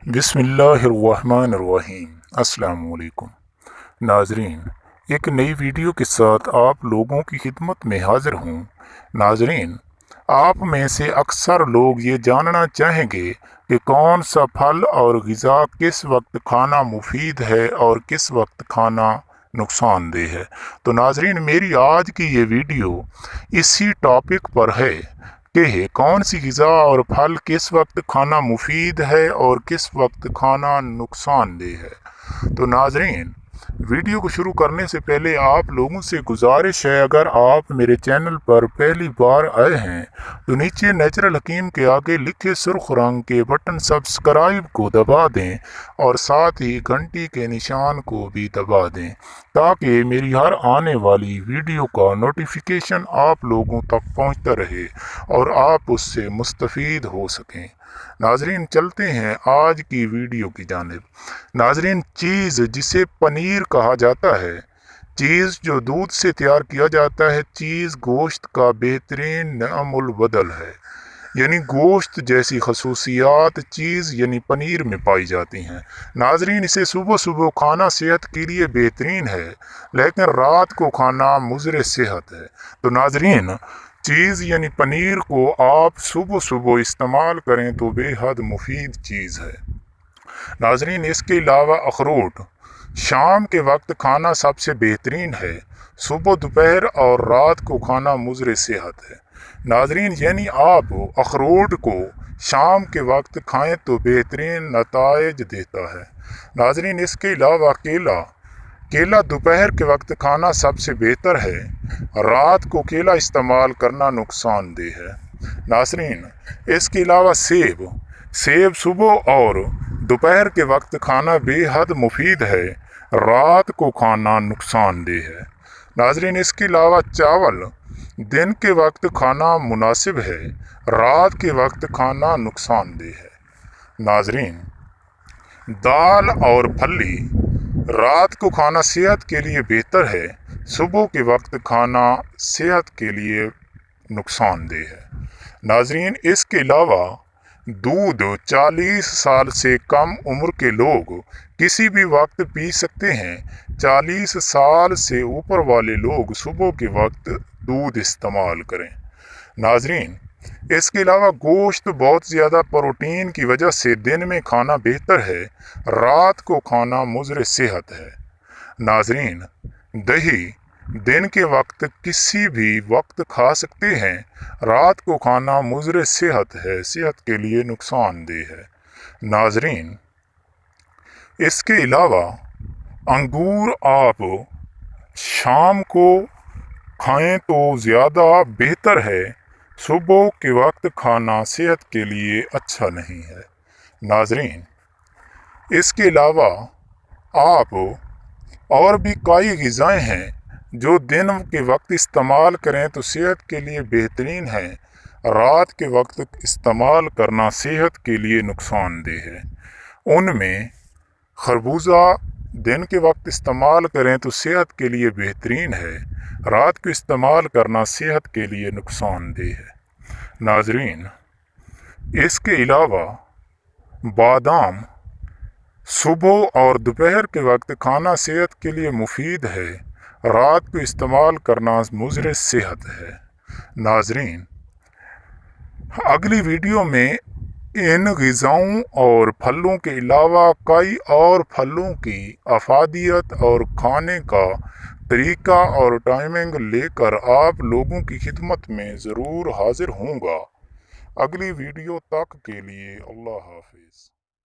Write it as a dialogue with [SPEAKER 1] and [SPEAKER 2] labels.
[SPEAKER 1] बिस्मिल्लाहिर्रहमानिर्रहीम। अस्सलाम वालेकुम नाजरीन, एक नई वीडियो के साथ आप लोगों की खिदमत में हाजिर हूँ। नाजरीन, आप में से अक्सर लोग ये जानना चाहेंगे कि कौन सा फल और ग़िज़ा किस वक्त खाना मुफीद है और किस वक्त खाना नुकसानदेह है। तो नाजरीन, मेरी आज की ये वीडियो इसी टॉपिक पर है कि कौन सी ग़िज़ा और फल किस वक्त खाना मुफीद है और किस वक्त खाना नुकसानदेह है। तो नाजरीन, वीडियो को शुरू करने से पहले आप लोगों से गुजारिश है, अगर आप मेरे चैनल पर पहली बार आए हैं तो नीचे नेचुरल हकीम के आगे लिखे सुर्ख रंग के बटन सब्सक्राइब को दबा दें और साथ ही घंटी के निशान को भी दबा दें ताकि मेरी हर आने वाली वीडियो का नोटिफिकेशन आप लोगों तक पहुंचता रहे और आप उससे मुस्तफ़ीद हो सकें। नाजरीन, चलते हैं आज की वीडियो की जानिब। नाजरीन, चीज़ जिसे पनीर कहा जाता है, चीज़ जो दूध से तैयार किया जाता है, चीज़ गोश्त का बेहतरीन नअमुल बदल है, यानी गोश्त जैसी खसूसियात चीज़ यानी पनीर में पाई जाती हैं। नाजरीन, इसे सुबह सुबह खाना सेहत के लिए बेहतरीन है, लेकिन रात को खाना मुज़र सेहत है। तो नाजरीन, चीज़ यानी पनीर को आप सुबह सुबह इस्तेमाल करें तो बेहद मुफीद चीज़ है। नाजरीन, इसके अलावा अखरोट शाम के वक्त खाना सबसे बेहतरीन है, सुबह दोपहर और रात को खाना मुज़र सेहत है। नाजरीन, यानी आप अखरोट को शाम के वक्त खाएं तो बेहतरीन नताइज देता है। नाजरीन, इसके अलावा केला दोपहर के वक्त खाना सबसे बेहतर है, रात को केला इस्तेमाल करना नुकसानदेह है। नाजरीन, इसके अलावा सेब सुबह और दोपहर के वक्त खाना बेहद मुफीद है, रात को खाना नुकसानदेह है। नाजरीन, इसके अलावा चावल दिन के वक्त खाना मुनासिब है, रात के वक्त खाना नुकसानदेह है। नाजरीन, दाल और फली रात को खाना सेहत के लिए बेहतर है, सुबह के वक्त खाना सेहत के लिए नुकसानदेह है। नाजरीन, इसके अलावा दूध 40 साल से कम उम्र के लोग किसी भी वक्त पी सकते हैं। 40 साल से ऊपर वाले लोग सुबह के वक्त दूध इस्तेमाल करें। नाजरीन, इसके अलावा गोश्त बहुत ज़्यादा प्रोटीन की वजह से दिन में खाना बेहतर है, रात को खाना मुज़र सेहत है। नाजरीन, दही दिन के वक्त किसी भी वक्त खा सकते हैं, रात को खाना मुज़र सेहत है, सेहत के लिए नुकसानदेह है। नाजरीन, इसके अलावा अंगूर आप शाम को खाएं तो ज़्यादा बेहतर है, सुबह के वक्त खाना सेहत के लिए अच्छा नहीं है। नाजरीन, इसके अलावा आप और भी कई ग़िज़ाएँ हैं जो दिन के वक्त इस्तेमाल करें तो सेहत के लिए बेहतरीन है, रात के वक्त इस्तेमाल करना सेहत के लिए नुकसानदेह है। उनमें खरबूजा दिन के वक्त इस्तेमाल करें तो सेहत के लिए बेहतरीन है, रात को इस्तेमाल करना सेहत के लिए नुकसानदेह है। नाजरीन, इसके अलावा बादाम सुबह और दोपहर के वक्त खाना सेहत के लिए मुफीद है, रात को इस्तेमाल करना मुज़र सेहत है। नाजरीन, अगली वीडियो में इन ग़िज़ाओं और फलों के अलावा कई और फलों की अफादियत और खाने का तरीका और टाइमिंग लेकर आप लोगों की खिदमत में ज़रूर हाजिर होऊंगा। अगली वीडियो तक के लिए अल्लाह हाफ़िज़।